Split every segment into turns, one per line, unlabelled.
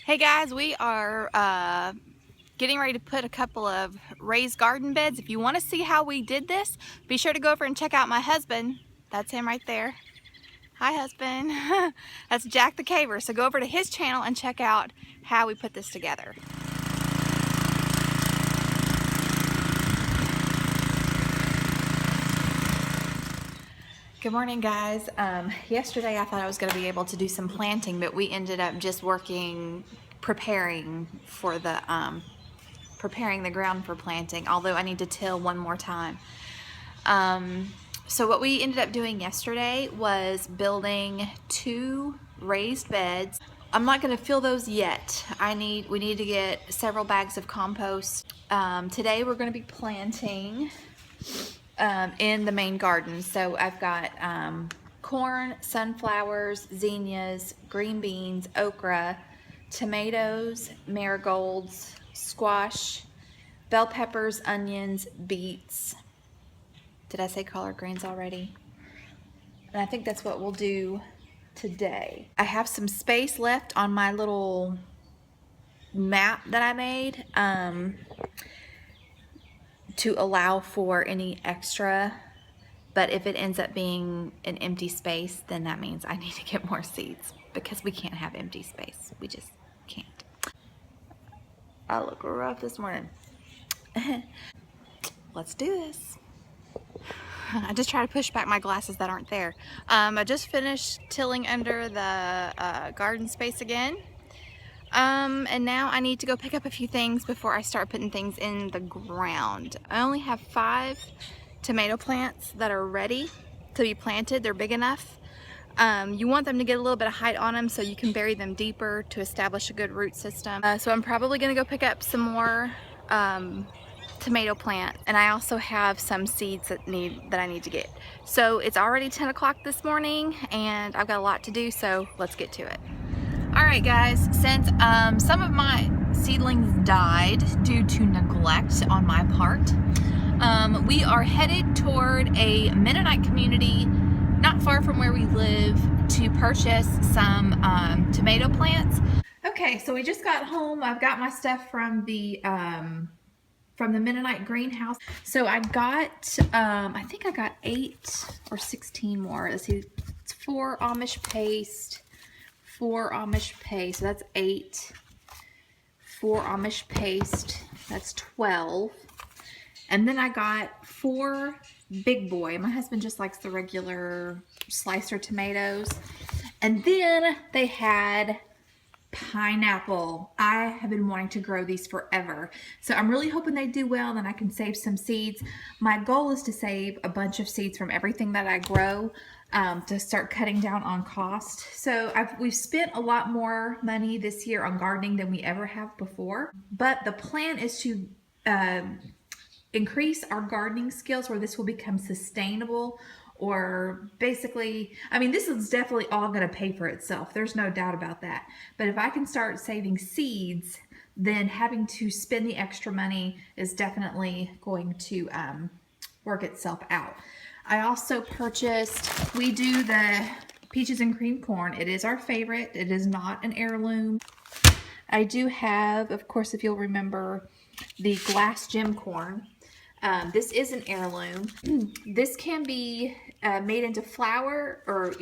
Hey guys, we are getting ready to put a couple of raised garden beds. If you want to see how we did this, be sure to go over and check out my husband. That's him right there. Hi husband. That's Jack the Caver. So go over to his channel and check out how we put this together. Good morning guys. Yesterday I thought I was going to be able to do some planting, but we ended up just preparing the ground for planting, although I need to till one more time. So what we ended up doing yesterday was building 2 raised beds. I'm not going to fill those yet. We need to get several bags of compost. Today we're going to be planting in the main garden. So I've got corn, sunflowers, zinnias, green beans, okra, tomatoes, marigolds, squash, bell peppers, onions, beets. Did I say collard greens already? And I think that's what we'll do today. I have some space left on my little map that I made to allow for any extra, but if it ends up being an empty space, then that means I need to get more seeds because we can't have empty space. We just can't. I look rough this morning. Let's do this. I just try to push back my glasses that aren't there. I just finished tilling under the garden space again. And now I need to go pick up a few things before I start putting things in the ground. I only have 5 tomato plants that are ready to be planted. They're big enough. You want them to get a little bit of height on them so you can bury them deeper to establish a good root system. So I'm probably gonna go pick up some more tomato plants, and I also have some seeds that I need to get. So it's already 10 o'clock this morning and I've got a lot to do, so let's get to it. Alright guys, since some of my seedlings died due to neglect on my part, we are headed toward a Mennonite community not far from where we live to purchase some tomato plants. Okay, so we just got home. I've got my stuff from the Mennonite greenhouse. So I got, I think I got 8 or 16 more. Let's see, it's 4 Amish paste. 4 Amish paste, so that's 8. 4 Amish paste, that's 12. And then I got 4 Big Boy. My husband just likes the regular slicer tomatoes. And then they had pineapple. I have been wanting to grow these forever. So I'm really hoping they do well, then I can save some seeds. My goal is to save a bunch of seeds from everything that I grow, to start cutting down on cost. So we've spent a lot more money this year on gardening than we ever have before. But the plan is to increase our gardening skills where this will become sustainable, or basically, I mean, this is definitely all going to pay for itself. There's no doubt about that. But if I can start saving seeds, then having to spend the extra money is definitely going to work itself out. I also purchased, we do the peaches and cream corn. It is our favorite. It is not an heirloom. I do have, of course, if you'll remember, the glass gem corn. This is an heirloom. This can be made into flour or,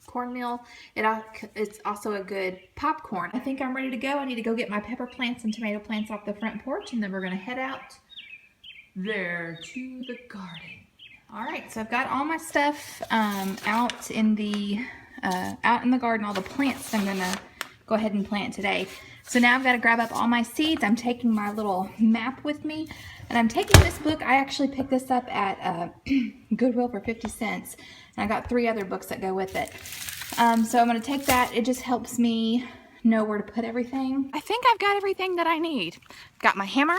cornmeal. It's also a good popcorn. I think I'm ready to go. I need to go get my pepper plants and tomato plants off the front porch, and then we're going to head out there to the garden. All right, so I've got all my stuff out in the garden, all the plants I'm going to go ahead and plant today. So now I've got to grab up all my seeds. I'm taking my little map with me, and I'm taking this book. I actually picked this up at Goodwill for 50 cents, and I got 3 other books that go with it. So I'm going to take that. It just helps me know where to put everything. I think I've got everything that I need. Got my hammer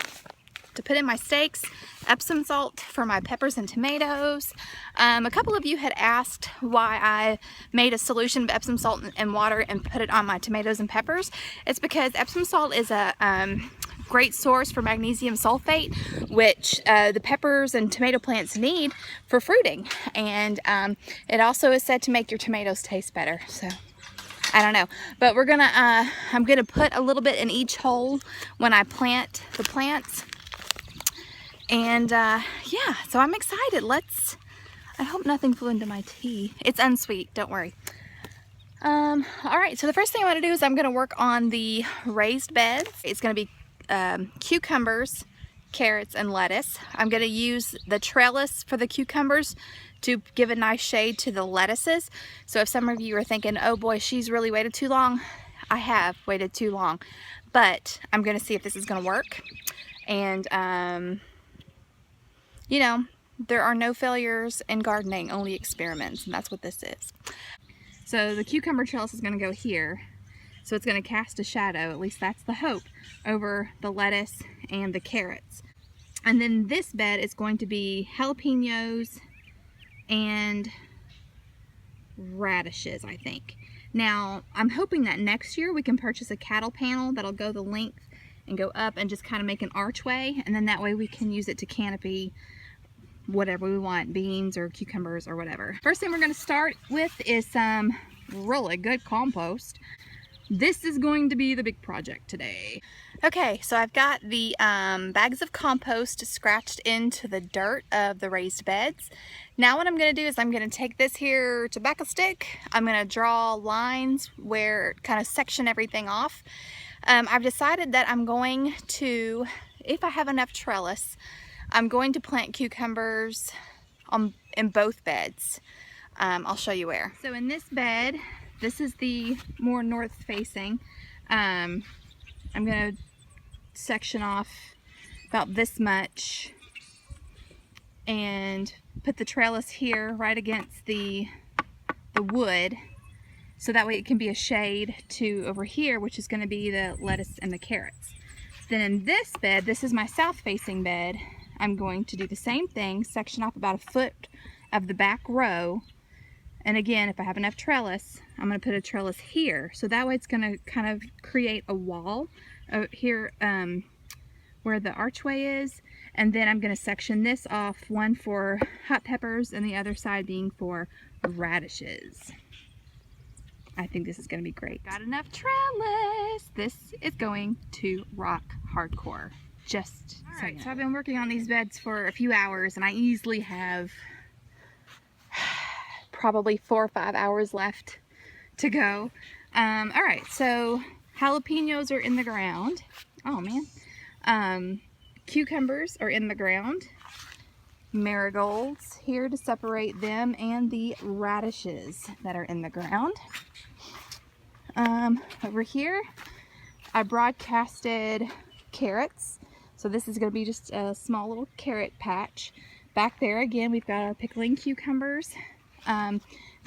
to put in my stakes, Epsom salt for my peppers and tomatoes. A couple of you had asked why I made a solution of Epsom salt and water and put it on my tomatoes and peppers. It's because Epsom salt is a great source for magnesium sulfate, which the peppers and tomato plants need for fruiting. And it also is said to make your tomatoes taste better. So
I don't know. But we're gonna, I'm gonna put a little bit in each hole when I plant the plants. And yeah, so I'm excited. I hope nothing flew into my tea. It's unsweet, don't worry. All right, so the first thing I want to do is I'm going to work on the raised beds. It's going to be cucumbers, carrots, and lettuce. I'm going to use the trellis for the cucumbers to give a nice shade to the lettuces. So if some of you are thinking, oh boy, she's really waited too long, I have waited too long. But I'm going to see if this is going to work. And, you know, there are no failures in gardening, only experiments, and that's what this is. So the cucumber trellis is going to go here. So it's going to cast a shadow, at least that's the hope, over the lettuce and the carrots. And then this bed is going to be jalapenos and radishes, I think. Now, I'm hoping that next year we can purchase a cattle panel that'll go the length and go up and just kind of make an archway, and then that way we can use it to canopy whatever we want, beans or cucumbers or whatever. First thing we're going to start with is some really good compost. This is going to be the big project today. Okay, so I've got the bags of compost scratched into the dirt of the raised beds. Now what I'm going to do is I'm going to take this here tobacco stick. I'm going to draw lines where kind of section everything off. I've decided that I'm going to, if I have enough trellis, I'm going to plant cucumbers in both beds. I'll show you where. So in this bed, this is the more north facing. I'm going to section off about this much and put the trellis here right against the wood, so that way it can be a shade to over here, which is going to be the lettuce and the carrots. Then in this bed, this is my south facing bed, I'm going to do the same thing, section off about a foot of the back row. And again, if I have enough trellis, I'm going to put a trellis here. So that way it's going to kind of create a wall here where the archway is. And then I'm going to section this off, one for hot peppers and the other side being for radishes. I think this is going to be great. Got enough trellis. This is going to rock hardcore. Just so you know. So I've been working on these beds for a few hours, and I easily have probably 4 or 5 hours left to go. All right, so jalapenos are in the ground. Oh man. Cucumbers are in the ground. Marigolds here to separate them, and the radishes that are in the ground. Over here, I broadcasted carrots. So this is going to be just a small little carrot patch. Back there again, we've got our pickling cucumbers. Then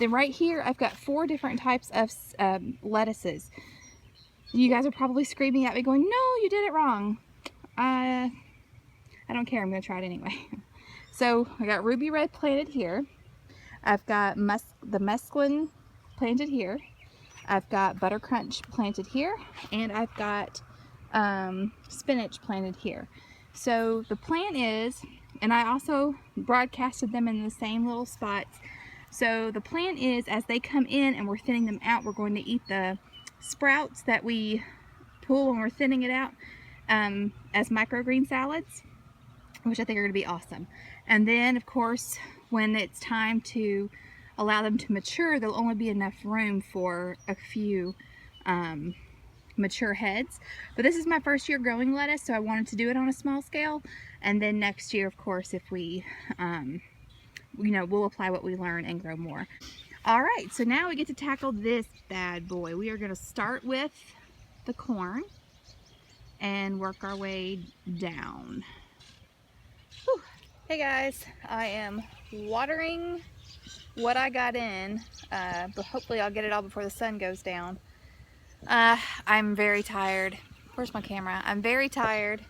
right here, I've got 4 different types of lettuces. You guys are probably screaming at me going, no, you did it wrong. I don't care, I'm going to try it anyway. So I got ruby red planted here. I've got the mesclun planted here. I've got butter crunch planted here. And I've got spinach planted here. So the plan is, and I also broadcasted them in the same little spots. So the plan is, as they come in and we're thinning them out, we're going to eat the sprouts that we pull when we're thinning it out as microgreen salads, which I think are going to be awesome. And then, of course, when it's time to allow them to mature, there'll only be enough room for a few mature heads. But this is my first year growing lettuce, so I wanted to do it on a small scale. And then next year, of course, if we, you know, we'll apply what we learn and grow more. All right, so now we get to tackle this bad boy. We are going to start with the corn and work our way down. Whew. Hey guys, I am watering what I got in, but hopefully I'll get it all before the sun goes down. I'm very tired. Where's my camera? I'm very tired.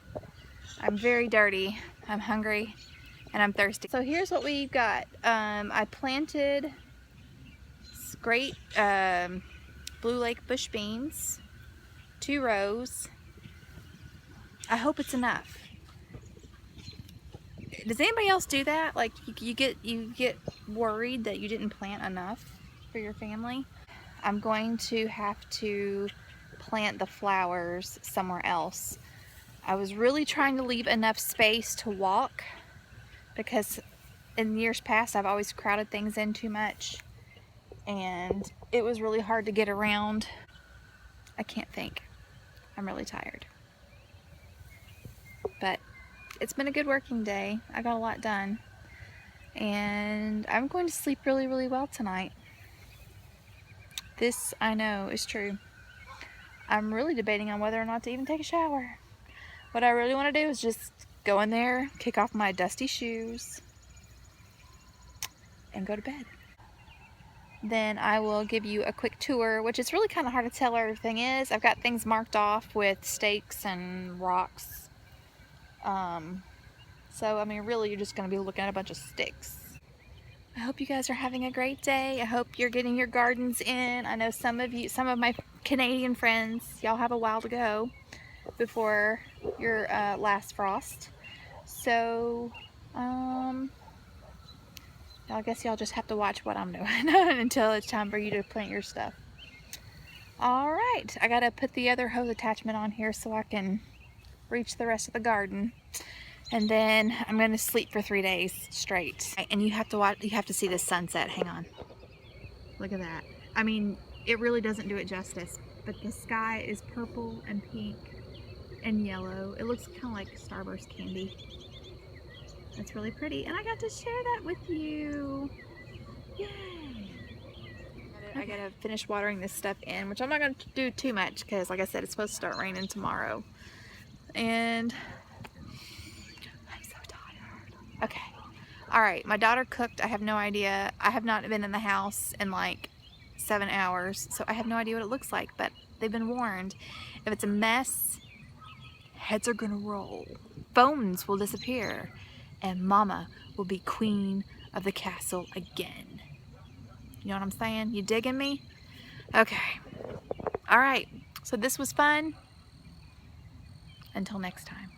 I'm very dirty. I'm hungry and I'm thirsty. So here's what we've got. I planted great Blue Lake bush beans, 2 rows. I hope it's enough. Does anybody else do that? Like you get worried that you didn't plant enough for your family? I'm going to have to plant the flowers somewhere else. I was really trying to leave enough space to walk because in years past I've always crowded things in too much and it was really hard to get around. I can't think. I'm really tired. But it's been a good working day. I got a lot done. And I'm going to sleep really, really well tonight. This, I know, is true. I'm really debating on whether or not to even take a shower. What I really want to do is just go in there, kick off my dusty shoes, and go to bed. Then I will give you a quick tour, which is really kind of hard to tell where everything is. I've got things marked off with stakes and rocks. So, I mean, really, you're just going to be looking at a bunch of sticks. I hope you guys are having a great day. I hope you're getting your gardens in. I know some of my Canadian friends, y'all have a while to go before your last frost. So, I guess y'all just have to watch what I'm doing until it's time for you to plant your stuff. Alright, I gotta put the other hose attachment on here so I can reach the rest of the garden. And then I'm gonna sleep for 3 days straight. And you have to watch, you have to see this sunset. Hang on. Look at that. I mean, it really doesn't do it justice, but the sky is purple and pink and yellow. It looks kind of like Starburst candy. That's really pretty, and I got to share that with you. Yay! I gotta finish watering this stuff in, which I'm not gonna do too much because, like I said, it's supposed to start raining tomorrow. And I'm so tired. Okay. Alright, my daughter cooked. I have no idea. I have not been in the house in like 7 hours, so I have no idea what it looks like, but they've been warned. If it's a mess, heads are gonna roll. Phones will disappear. And Mama will be queen of the castle again. You know what I'm saying? You digging me? Okay. Alright. So this was fun. Until next time.